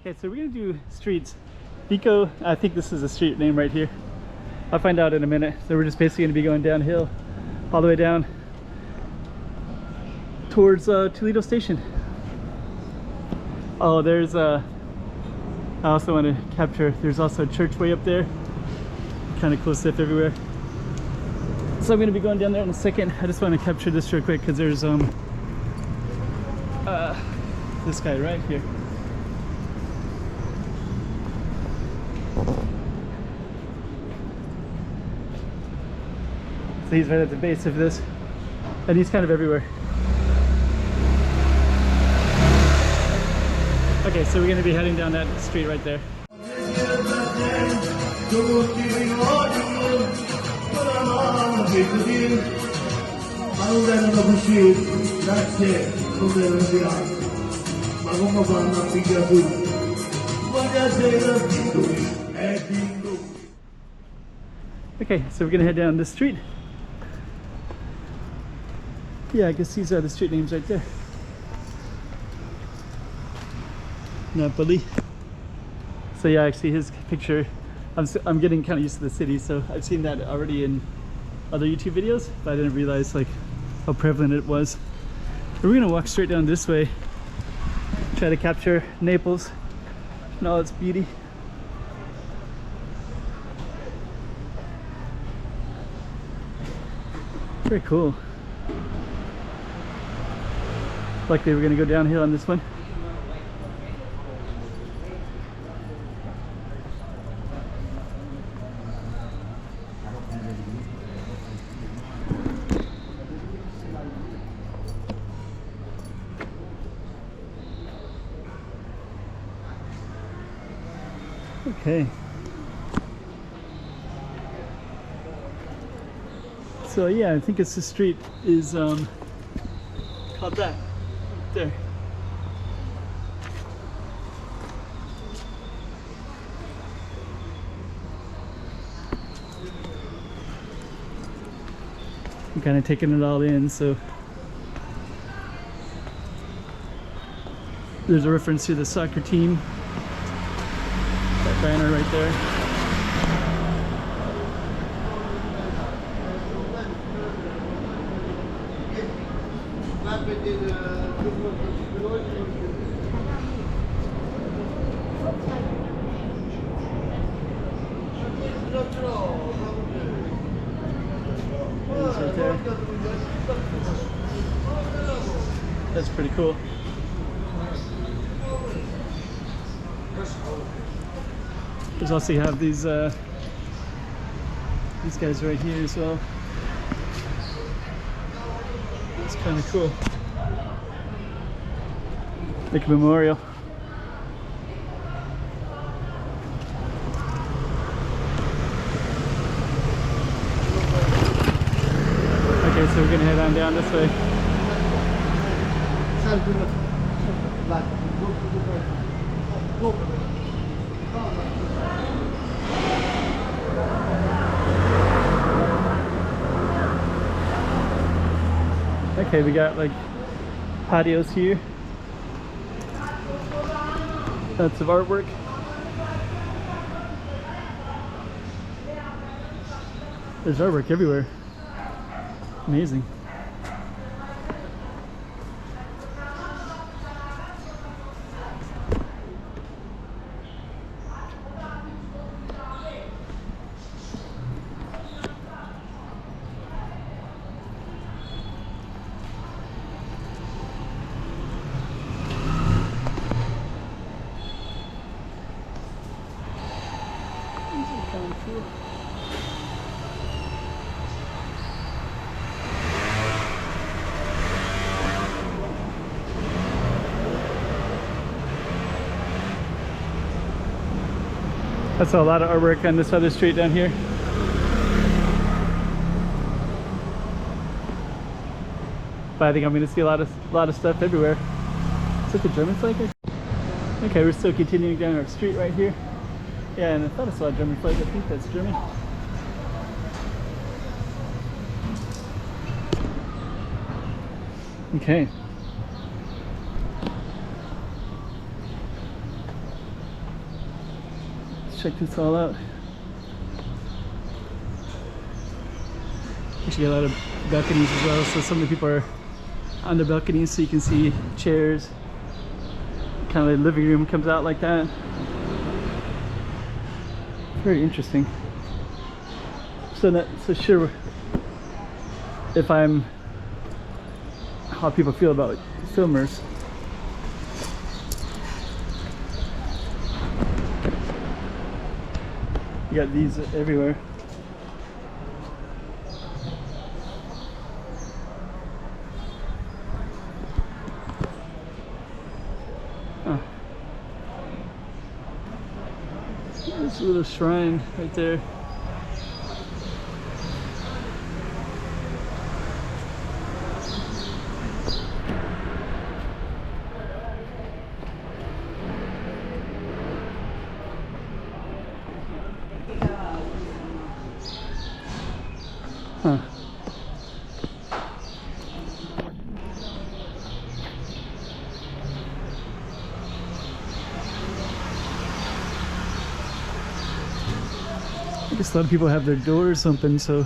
Okay, so we're gonna do streets. Vico, I think this is a street name right here. I'll find out in a minute. So we're just basically gonna be going downhill all the way down towards Toledo Station. Oh, there's I also want to capture, there's also a church way up there. Kind of cool stuff everywhere. So I'm gonna be going down there in a second. I just want to capture this real quick because there's this guy right here. So he's right at the base of this, and he's kind of everywhere. Okay, so we're going to be heading down that street right there. Okay, so we're going to head down this street. Yeah, I guess these are the street names right there. Napoli. So yeah, actually his picture, I'm getting kind of used to the city, so I've seen that already in other YouTube videos, but I didn't realize like how prevalent it was. We're gonna walk straight down this way, try to capture Naples and all its beauty. Very cool. Luckily we're gonna go downhill on this one. Okay. So yeah, I think it's the street is called that. There. I'm kind of taking it all in, so there's a reference to the soccer team. That banner right there. Right there. That's pretty cool. There's also you have these guys right here as well. It's kind of cool. Like a memorial. Okay, so we're gonna head on down this way. Okay, we got like patios here. Lots of artwork. There's artwork everywhere. Amazing. That's a lot of artwork on this other street down here. But I think I'm going to see a lot of stuff everywhere. It's like a German flag. Okay, we're still continuing down our street right here. Yeah, and I thought I saw a German flag. I think that's German. Okay. check this all out. Actually got a lot of balconies as well, so some of the people are on the balconies, so you can see chairs. Kind of like living room comes out like that. Very interesting. So not so sure if how people feel about filmers. You got these everywhere. Oh. There's a little shrine right there. Huh. I guess a lot of people have their doors open, so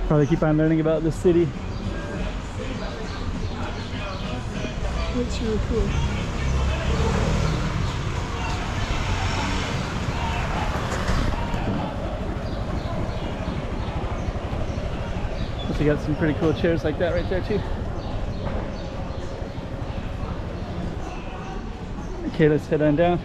probably keep on learning about this city. That's really cool. Also got some pretty cool chairs like that right there too. Okay, let's head on down.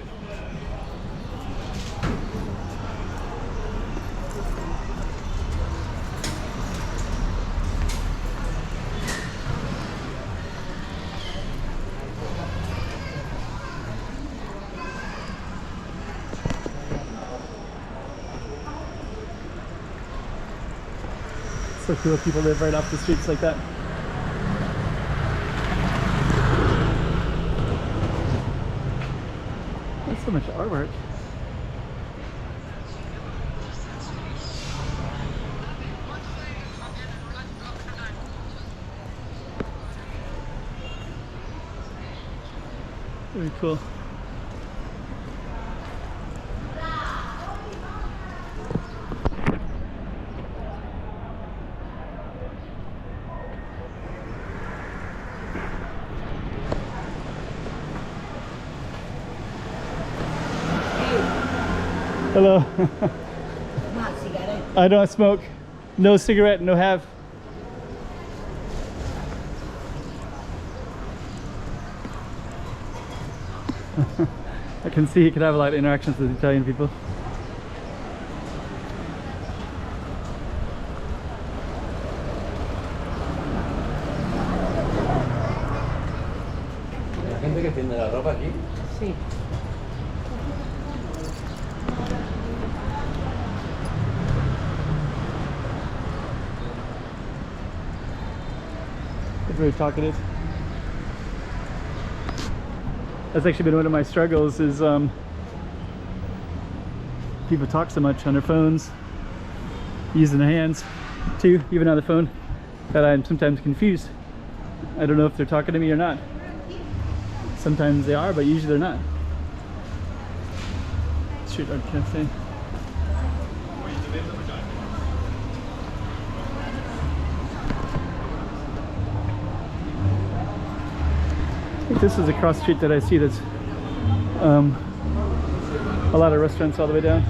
So cool, people live right off the streets like that. There's so much artwork. Very cool. Hello. I don't smoke. No cigarette, no have. I can see he could have a lot of interactions with Italian people. La gente que tiende la ropa aquí. Sí. Very talkative. That's actually been one of my struggles is people talk so much on their phones, using their hands too, even on the phone, that I'm sometimes confused. I don't know if they're talking to me or not. Sometimes they are, but usually they're not. Street art cafe. I think this is a cross street that I see that's a lot of restaurants all the way down.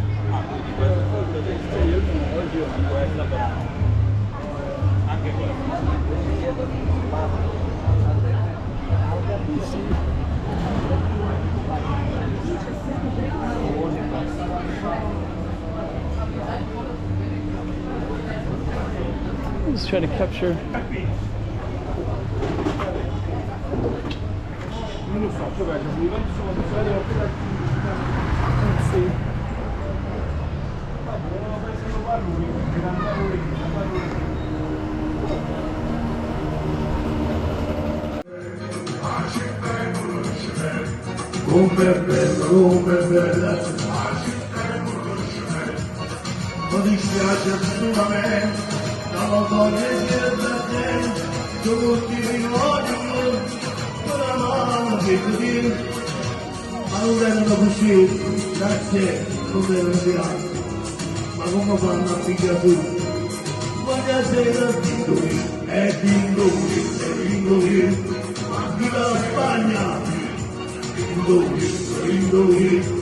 I'm just trying to capture. Let's see. Come bella, ma dispiace assolutamente, non lo voglio dire da te, tutti i ricordi, con la mano che tu dici, ma non vengono così, grazie, non devono tirare, ma come fanno a pigliare tu? Voglio essere titoli, e titoli, ma chi la Spagna? Indovini,